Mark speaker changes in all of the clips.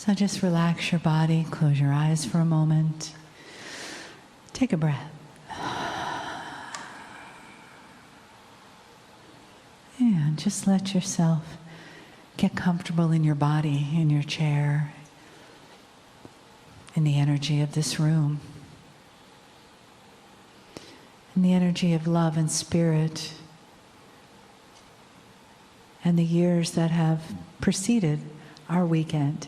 Speaker 1: So just relax your body, close your eyes for a moment. Take a breath. And just let yourself get comfortable in your body, in your chair, in the energy of this room, in the energy of love and spirit, and the years that have preceded our weekend,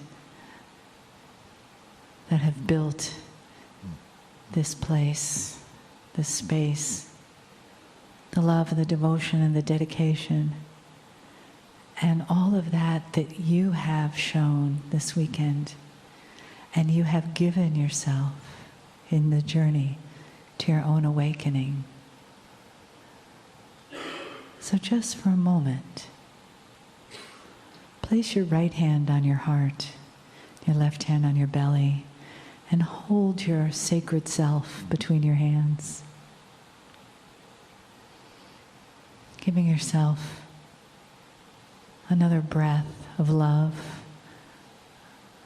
Speaker 1: that have built this place, this space, the love, the devotion, and the dedication, and all of that that you have shown this weekend, and you have given yourself in the journey to your own awakening. So just for a moment, place your right hand on your heart, your left hand on your belly, and hold your sacred self between your hands. Giving yourself another breath of love,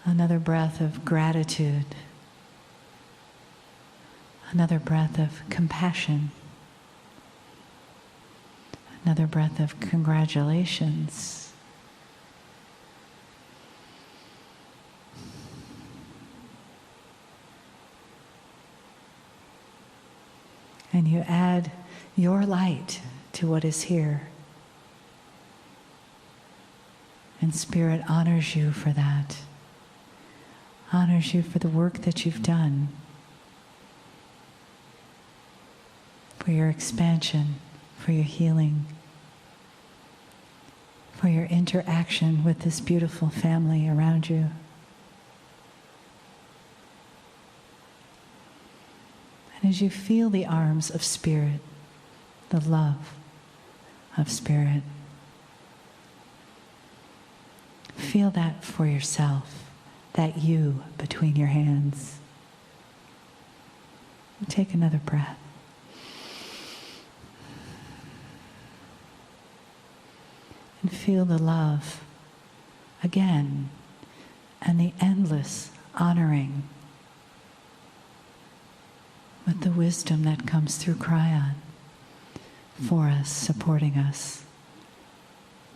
Speaker 1: another breath of gratitude, another breath of compassion, another breath of congratulations. And you add your light to what is here. And Spirit honors you for that. Honors you for the work that you've done. For your expansion, for your healing, for your interaction with this beautiful family around you. And as you feel the arms of Spirit, the love of Spirit, feel that for yourself, that you between your hands. Take another breath. And feel the love again, and the endless honoring with the wisdom that comes through Kryon for us, supporting us,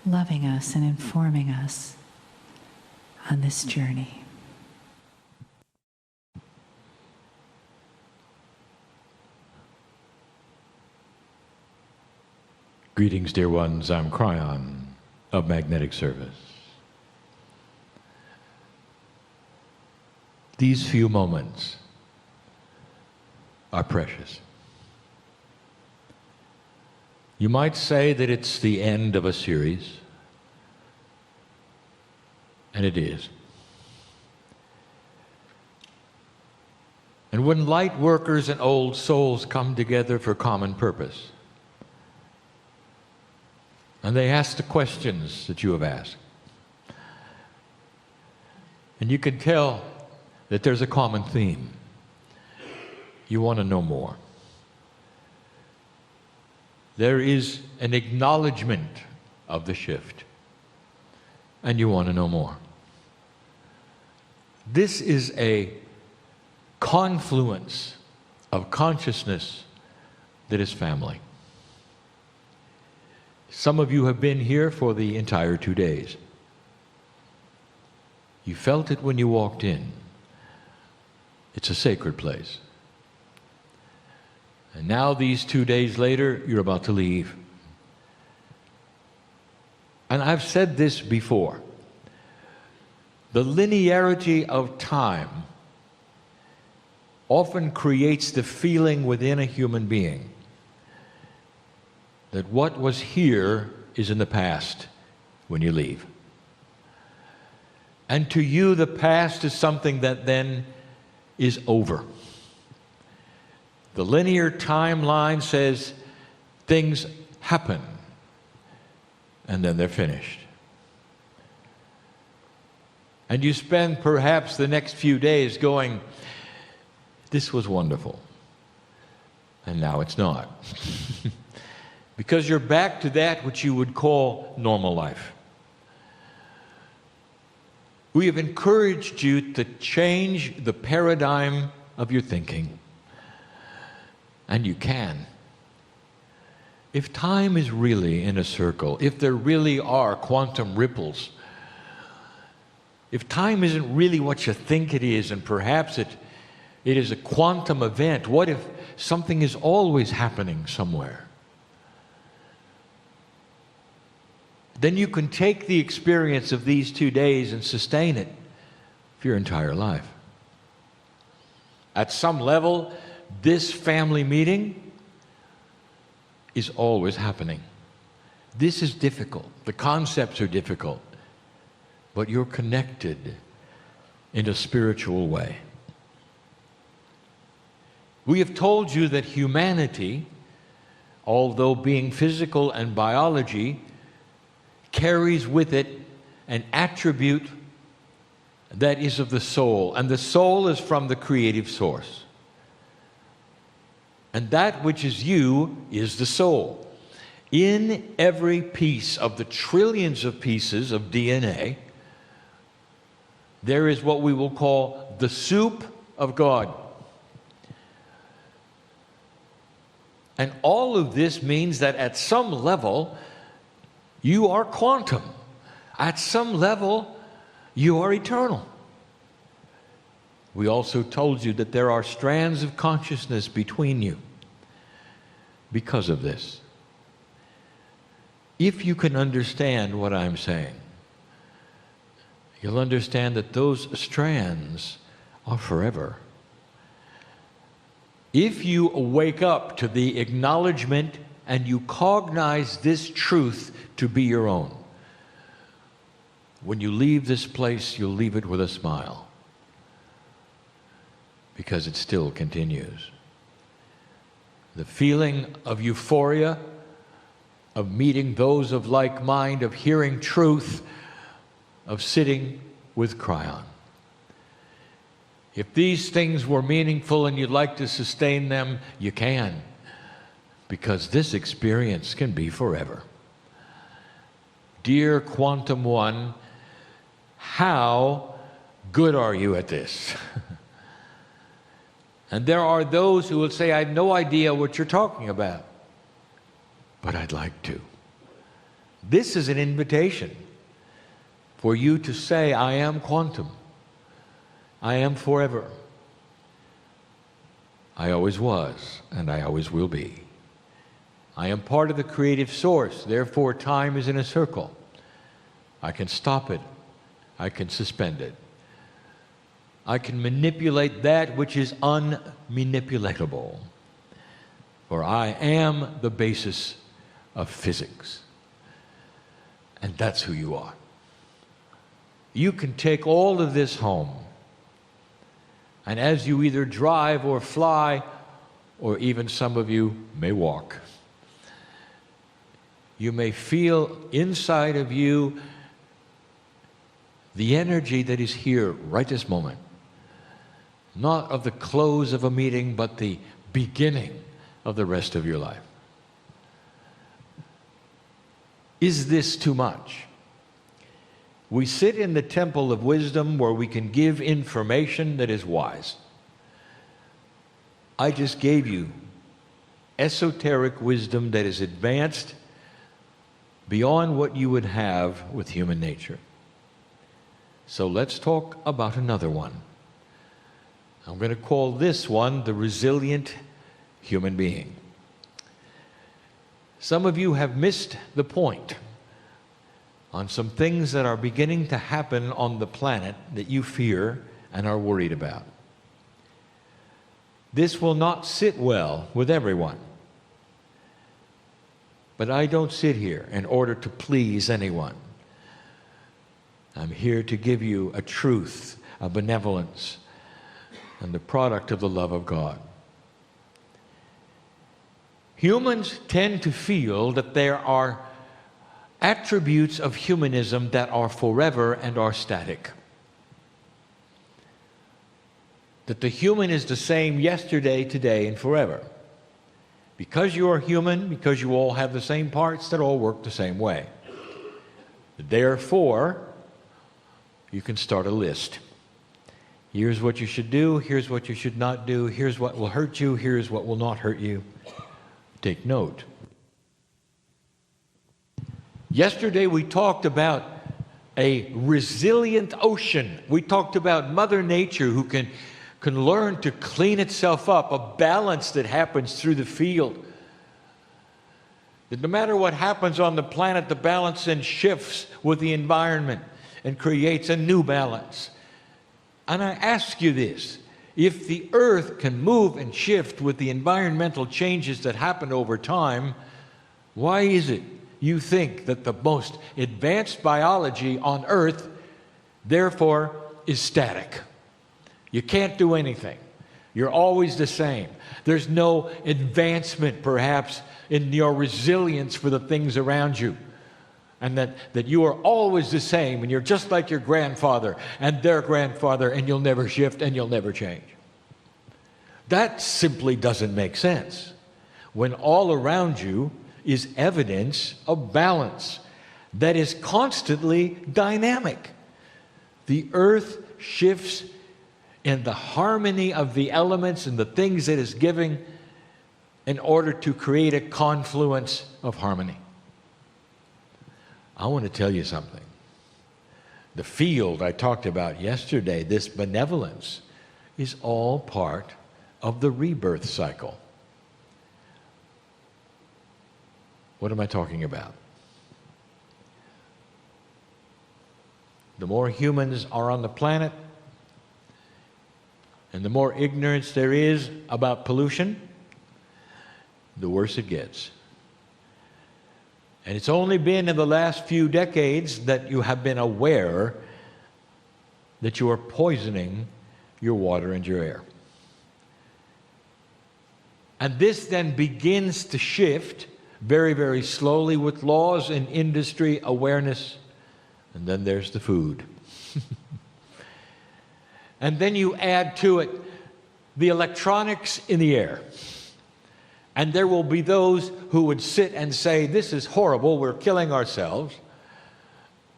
Speaker 1: loving us, and informing us on this journey.
Speaker 2: Greetings, dear ones. I'm Kryon of Magnetic Service. These few moments are precious. You might say that it's the end of a series, and it is. And when light workers and old souls come together for common purpose, and they ask the questions that you have asked, and you can tell that there's a common theme. You want to know more. There is an acknowledgement of the shift, and you want to know more. This is a confluence of consciousness that is family. Some of you have been here for the entire 2 days. You felt it when you walked in. It's a sacred place. And now, these 2 days later, you're about to leave. And I've said this before. The linearity of time often creates the feeling within a human being that what was here is in the past when you leave. And to you, the past is something that then is over. The linear timeline says things happen, and then they're finished. And you spend perhaps the next few days going, this was wonderful, and now it's not. Because you're back to that which you would call normal life. We have encouraged you to change the paradigm of your thinking. And you can. If time is really in a circle, if there really are quantum ripples, if time isn't really what you think it is, and perhaps it is a quantum event, what if something is always happening somewhere? Then you can take the experience of these 2 days and sustain it for your entire life. At some level, this family meeting is always happening. This is difficult. The concepts are difficult. But you're connected in a spiritual way. We have told you that humanity, although being physical and biology, carries with it an attribute that is of the soul. And the soul is from the creative source. And that which is you is the soul. In every piece of the trillions of pieces of DNA, there is what we will call the soup of God. And all of this means that at some level, you are quantum. At some level, you are eternal. We also told you that there are strands of consciousness between you because of this. If you can understand what I'm saying, you'll understand that those strands are forever. If you wake up to the acknowledgement and you cognize this truth to be your own, when you leave this place, you'll leave it with a smile, because it still continues. The feeling of euphoria, of meeting those of like mind, of hearing truth, of sitting with Kryon. If these things were meaningful and you'd like to sustain them, you can, because this experience can be forever. Dear Quantum One, how good are you at this? And there are those who will say, I have no idea what you're talking about, but I'd like to. This is an invitation for you to say, I am quantum. I am forever. I always was, and I always will be. I am part of the creative source, therefore time is in a circle. I can stop it. I can suspend it. I can manipulate that which is unmanipulatable. For I am the basis of physics. And that's who you are. You can take all of this home. And as you either drive or fly, or even some of you may walk, you may feel inside of you the energy that is here right this moment. Not of the close of a meeting, but the beginning of the rest of your life. Is this too much? We sit in the temple of wisdom where we can give information that is wise. I just gave you esoteric wisdom that is advanced beyond what you would have with human nature. So let's talk about another one. I'm going to call this one the resilient human being. Some of you have missed the point on some things that are beginning to happen on the planet that you fear and are worried about. This will not sit well with everyone. But I don't sit here in order to please anyone. I'm here to give you a truth, a benevolence, and the product of the love of God. Humans tend to feel that there are attributes of humanism that are forever and are static. That the human is the same yesterday, today, and forever. Because you are human, because you all have the same parts that all work the same way. Therefore, you can start a list. Here's what you should do, here's what you should not do, here's what will hurt you, here's what will not hurt you. Take note. Yesterday we talked about a resilient ocean. We talked about Mother Nature who can learn to clean itself up, a balance that happens through the field. That no matter what happens on the planet, the balance then shifts with the environment and creates a new balance. And I ask you this, if the earth can move and shift with the environmental changes that happen over time, why is it you think that the most advanced biology on earth, therefore, is static? You can't do anything. You're always the same. There's no advancement, perhaps, in your resilience for the things around you. And that you are always the same, and you're just like your grandfather and their grandfather, and you'll never shift and you'll never change. That simply doesn't make sense when all around you is evidence of balance that is constantly dynamic. The earth shifts in the harmony of the elements and the things it is giving in order to create a confluence of harmony. I want to tell you something. The field I talked about yesterday, this benevolence, is all part of the rebirth cycle. What am I talking about? The more humans are on the planet, and the more ignorance there is about pollution, the worse it gets. And it's only been in the last few decades that you have been aware that you are poisoning your water and your air. And this then begins to shift very, very slowly with laws and industry awareness. And then there's the food. And then you add to it the electronics in the air. And there will be those who would sit and say, this is horrible, we're killing ourselves.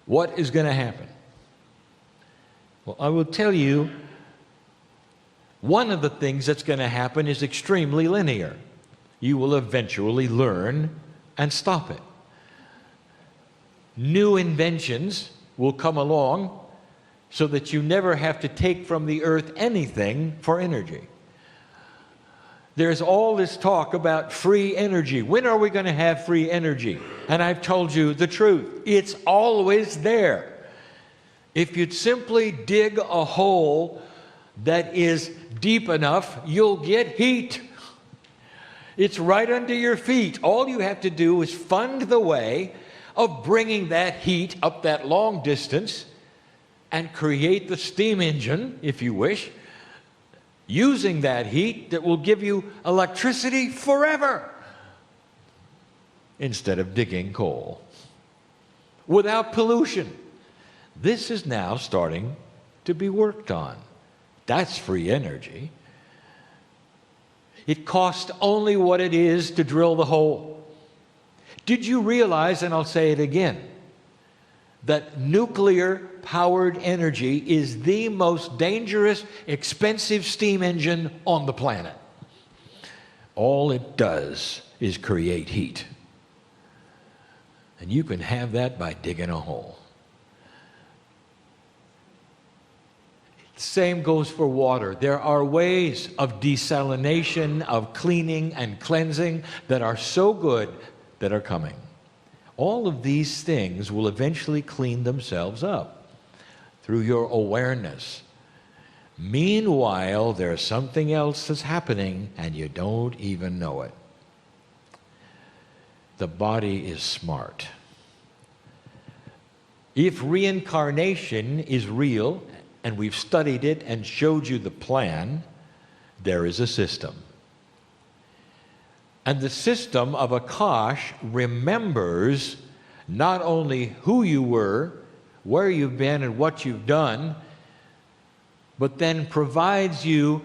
Speaker 2: What is going to happen? Well, I will tell you, one of the things that's going to happen is extremely linear. You will eventually learn and stop it. New inventions will come along so that you never have to take from the earth anything for energy. There's all this talk about free energy. When are we going to have free energy? And I've told you the truth. It's always there. If you'd simply dig a hole that is deep enough, you'll get heat. It's right under your feet. All you have to do is fund the way of bringing that heat up that long distance and create the steam engine, if you wish, using that heat that will give you electricity forever instead of digging coal without pollution. This is now starting to be worked on. That's free energy. It costs only what it is to drill the hole. Did you realize, and I'll say it again, that nuclear-powered energy is the most dangerous, expensive steam engine on the planet? All it does is create heat. And you can have that by digging a hole. Same goes for water. There are ways of desalination, of cleaning and cleansing that are so good that are coming. All of these things will eventually clean themselves up through your awareness. Meanwhile, there's something else that's happening and you don't even know it. The body is smart. If reincarnation is real, and we've studied it and showed you the plan, there is a system. And the system of Akash remembers not only who you were, where you've been, and what you've done, but then provides you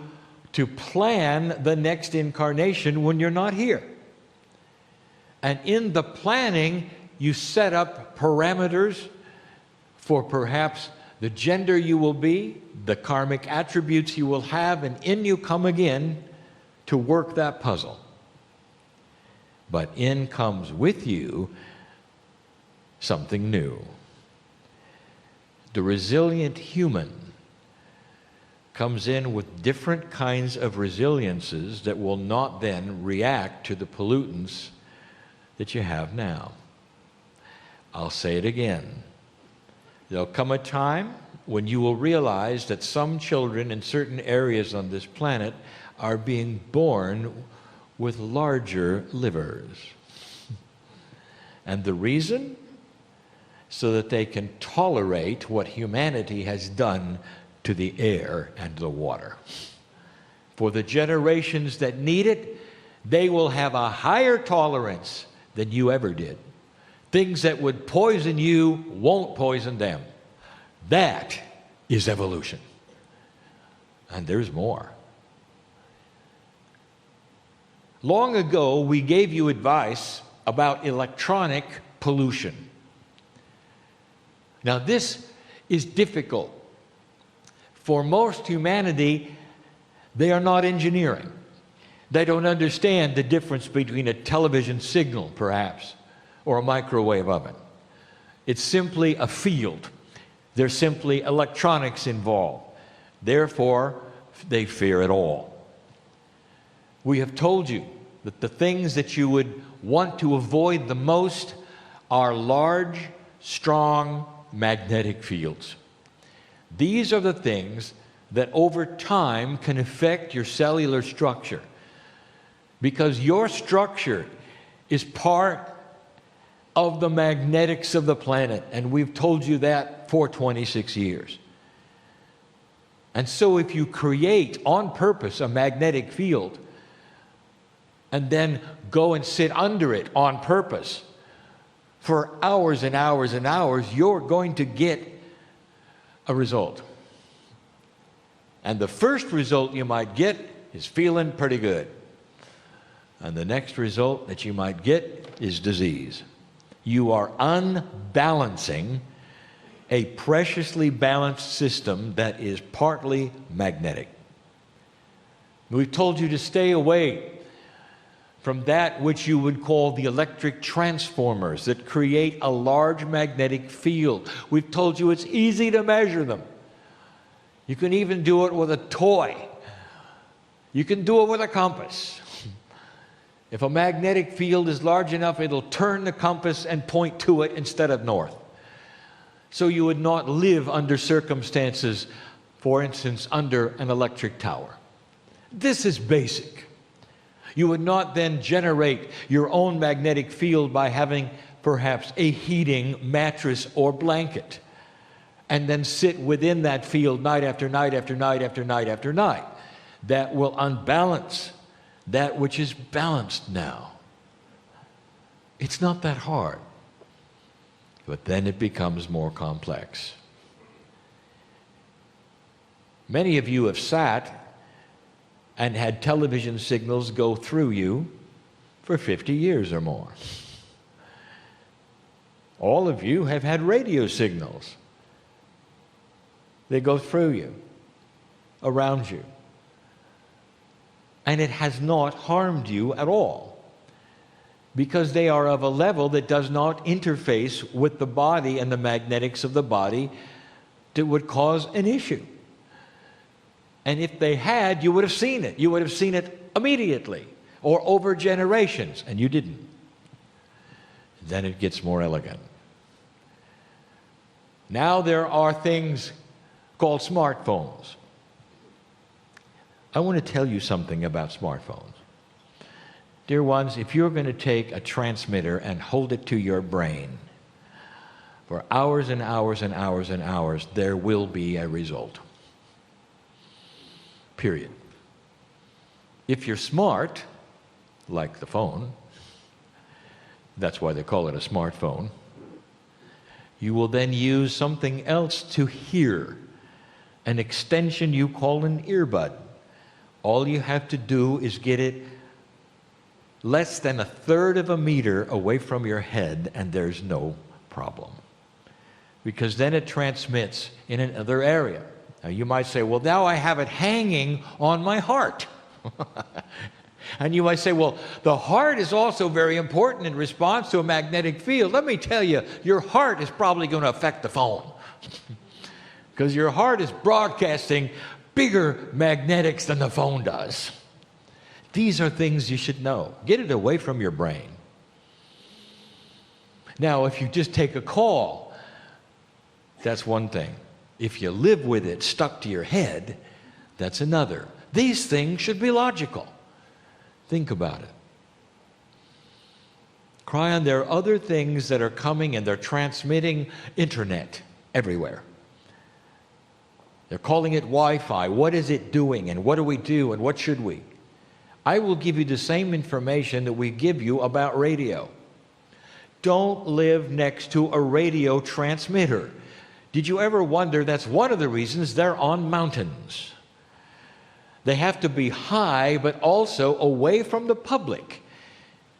Speaker 2: to plan the next incarnation when you're not here. And in the planning, you set up parameters for perhaps the gender you will be, the karmic attributes you will have, and in you come again to work that puzzle. But in comes with you something new. The resilient human comes in with different kinds of resiliences that will not then react to the pollutants that you have now. I'll say it again. There'll come a time when you will realize that some children in certain areas on this planet are being born with larger livers. And the reason? So that they can tolerate what humanity has done to the air and the water. For the generations that need it, they will have a higher tolerance than you ever did. Things that would poison you won't poison them. That is evolution. And there's more. Long ago, we gave you advice about electronic pollution. Now, this is difficult. For most humanity, they are not engineering. They don't understand the difference between a television signal, perhaps, or a microwave oven. It's simply a field. There's simply electronics involved. Therefore, they fear it all. We have told you that the things that you would want to avoid the most are large, strong, magnetic fields. These are the things that over time can affect your cellular structure, because your structure is part of the magnetics of the planet, and we've told you that for 26 years. And so if you create on purpose a magnetic field and then go and sit under it on purpose for hours and hours and hours, you're going to get a result. And the first result you might get is feeling pretty good. And the next result that you might get is disease. You are unbalancing a preciously balanced system that is partly magnetic. We've told you to stay away from that which you would call the electric transformers that create a large magnetic field. We've told you it's easy to measure them. You can even do it with a toy. You can do it with a compass. If a magnetic field is large enough, it'll turn the compass and point to it instead of north. So you would not live under circumstances, for instance, under an electric tower. This is basic. You would not then generate your own magnetic field by having perhaps a heating mattress or blanket, and then sit within that field night after night after night after night after night. That will unbalance that which is balanced now. It's not that hard, but then it becomes more complex. Many of you have sat and had television signals go through you for 50 years or more. All of you have had radio signals. They go through you, around you. And it has not harmed you at all, because they are of a level that does not interface with the body and the magnetics of the body that would cause an issue. And if they had, you would have seen it. You would have seen it immediately or over generations, and you didn't. Then it gets more elegant. Now there are things called smartphones. I want to tell you something about smartphones. Dear ones, if you're going to take a transmitter and hold it to your brain for hours and hours and hours and hours, there will be a result. Period. If you're smart, like the phone, that's why they call it a smartphone, you will then use something else to hear, an extension you call an earbud. All you have to do is get it less than 1/3 of a meter away from your head, and there's no problem. because then it transmits in another area. Now you might say, well, now I have it hanging on my heart. And you might say, well, the heart is also very important in response to a magnetic field. Let me tell you, your heart is probably going to affect the phone. Because your heart is broadcasting bigger magnetics than the phone does. These are things you should know. Get it away from your brain. Now, if you just take a call, that's one thing. If you live with it stuck to your head, that's another. These things should be logical. Think about it. Kryon, there are other things that are coming and they're transmitting internet everywhere. They're calling it Wi-Fi. What is it doing and what do we do and what should we? I will give you the same information that we give you about radio. Don't live next to a radio transmitter. Did you ever wonder that's one of the reasons they're on mountains? They have to be high, but also away from the public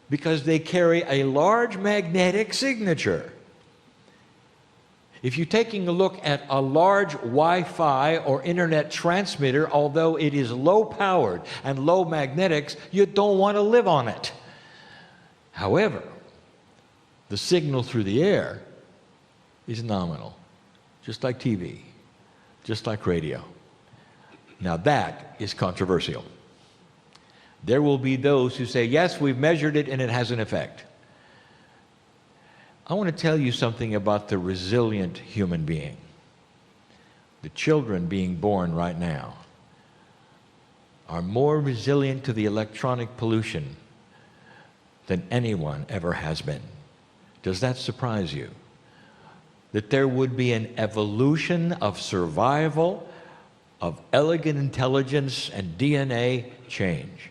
Speaker 2: because they carry a large magnetic signature. If you're taking a look at a large Wi-Fi or internet transmitter, although it is low powered and low magnetics, you don't want to live on it. However, the signal through the air is nominal, just like TV, just like radio. Now that is controversial. There will be those who say, yes, we've measured it and it has an effect. I want to tell you something about the resilient human being. The children being born right now are more resilient to the electronic pollution than anyone ever has been. Does that surprise you? That there would be an evolution of survival, of elegant intelligence and DNA change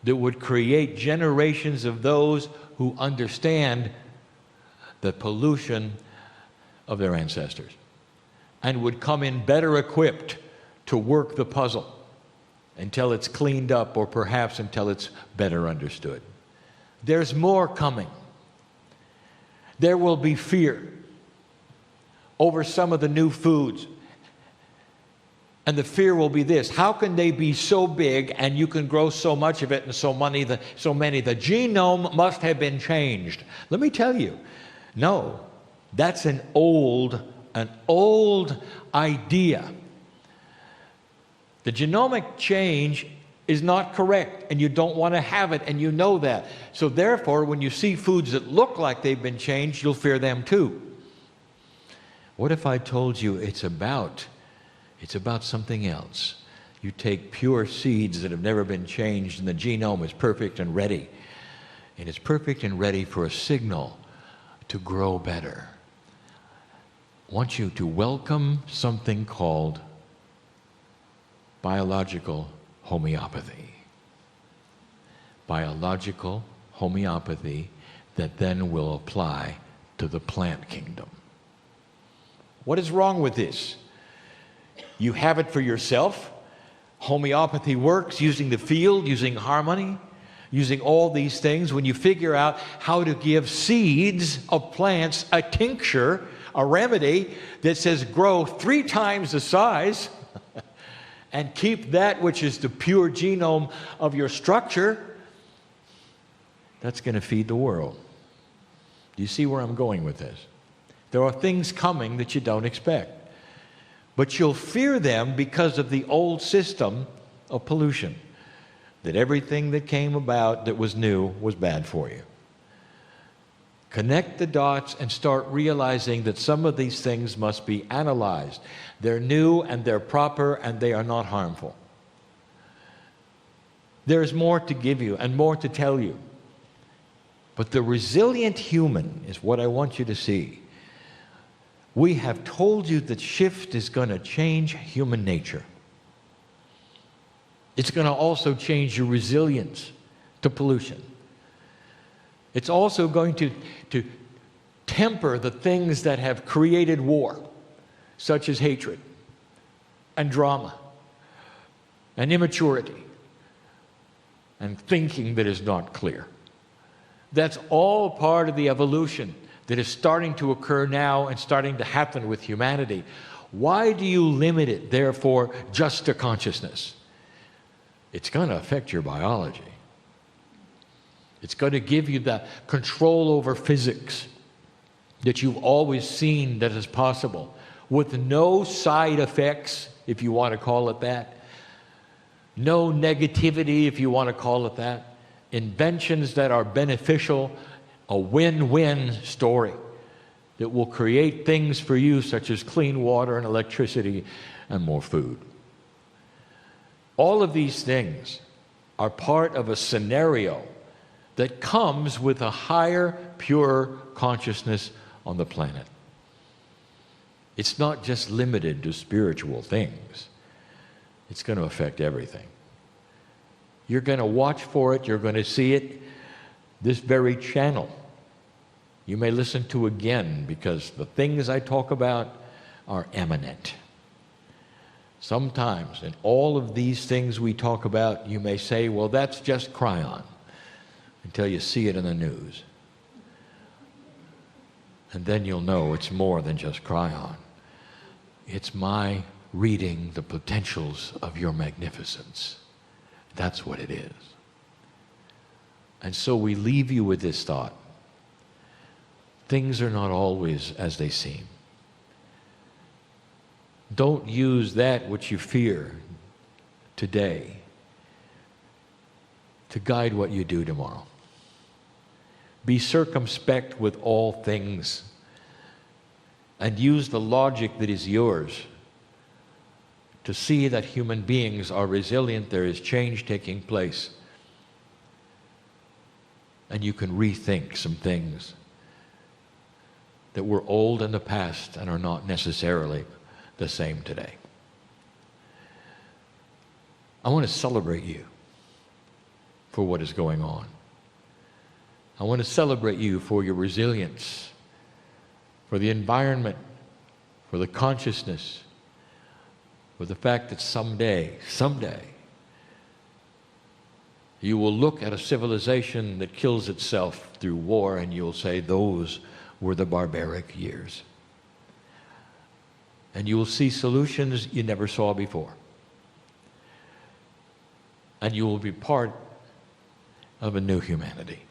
Speaker 2: that would create generations of those who understand the pollution of their ancestors and would come in better equipped to work the puzzle until it's cleaned up or perhaps until it's better understood. There's more coming. There will be fear over some of the new foods. And the fear will be this: how can they be so big and you can grow so much of it and so many? The genome must have been changed. Let me tell you, no, that's an old idea. The genomic change is not correct, and you don't want to have it, and you know that. So therefore, when you see foods that look like they've been changed, you'll fear them too. What if I told you it's about something else? You take pure seeds that have never been changed, and the genome is perfect and ready. And it's perfect and ready for a signal to grow better. I want you to welcome something called biological homeopathy. Biological homeopathy that then will apply to the plant kingdom. What is wrong with this? You have it for yourself. Homeopathy works using the field, using harmony, using all these things. When you figure out how to give seeds of plants a tincture, a remedy that says grow 3 times the size and keep that which is the pure genome of your structure, that's going to feed the world. Do you see where I'm going with this? There are things coming that you don't expect. But you'll fear them because of the old system of pollution, that everything that came about that was new was bad for you. Connect the dots and start realizing that some of these things must be analyzed. They're new and they're proper and they are not harmful. There's more to give you and more to tell you. But the resilient human is what I want you to see. We have told you that shift is going to change human nature. It's going to also change your resilience to pollution. It's also going to temper the things that have created war, such as hatred and drama and immaturity and thinking that is not clear. That's all part of the evolution that is starting to occur now and starting to happen with humanity. Why do you limit it, therefore, just to consciousness? It's going to affect your biology. It's going to give you the control over physics that you've always seen that is possible, with no side effects, if you want to call it that, no negativity, if you want to call it that, inventions that are beneficial, a win-win story that will create things for you such as clean water and electricity and more food. All of these things are part of a scenario that comes with a higher, pure consciousness on the planet. It's not just limited to spiritual things. It's going to affect everything. You're going to watch for it. You're going to see it. This very channel you may listen to again, because the things I talk about are eminent. Sometimes in all of these things we talk about, you may say, well, that's just Kryon, until you see it in the news. And then you'll know it's more than just Kryon. It's my reading the potentials of your magnificence. That's what it is. And so we leave you with this thought. Things are not always as they seem. Don't use that which you fear today to guide what you do tomorrow. Be circumspect with all things and use the logic that is yours to see that human beings are resilient, there is change taking place, and you can rethink some things that were old in the past and are not necessarily the same today. I want to celebrate you for what is going on. I want to celebrate you for your resilience, for the environment, for the consciousness, for the fact that someday, you will look at a civilization that kills itself through war and you'll say, those were the barbaric years. And you will see solutions you never saw before. And you will be part of a new humanity.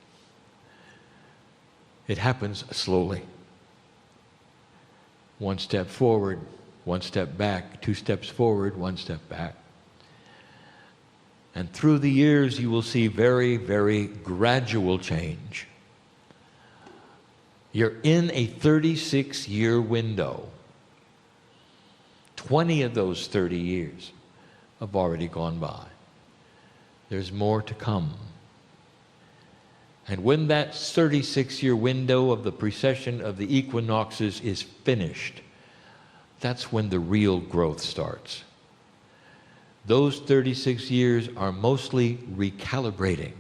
Speaker 2: It happens slowly. One step forward, one step back, 2 steps forward, 1 step back. And through the years, you will see very, very gradual change. You're in a 36-year window. 20 of those 30 years have already gone by. There's more to come. And when that 36-year window of the precession of the equinoxes is finished, that's when the real growth starts. Those 36 years are mostly recalibrating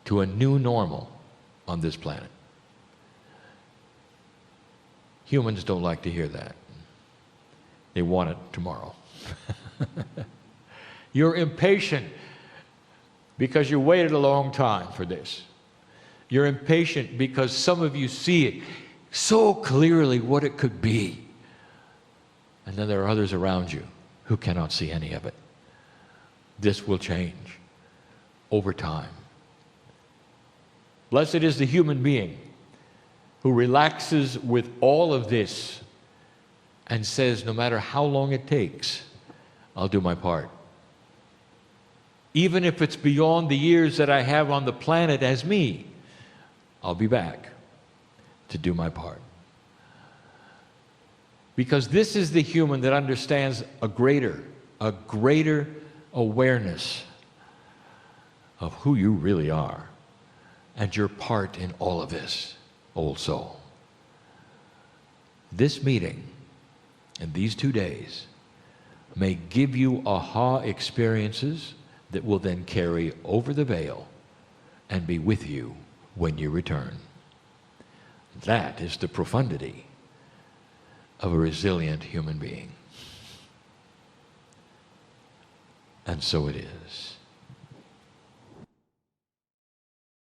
Speaker 2: to a new normal on this planet. Humans don't like to hear that. They want it tomorrow. You're impatient because you waited a long time for this. You're impatient because some of you see it so clearly what it could be. And then there are others around you who cannot see any of it. This will change over time. Blessed is the human being who relaxes with all of this and says, no matter how long it takes, I'll do my part. Even if it's beyond the years that I have on the planet as me, I'll be back to do my part. Because this is the human that understands a greater awareness of who you really are and your part in all of this, old soul. This meeting and these 2 days may give you aha experiences that will then carry over the veil and be with you when you return. That is the profundity of a resilient human being. And so it is.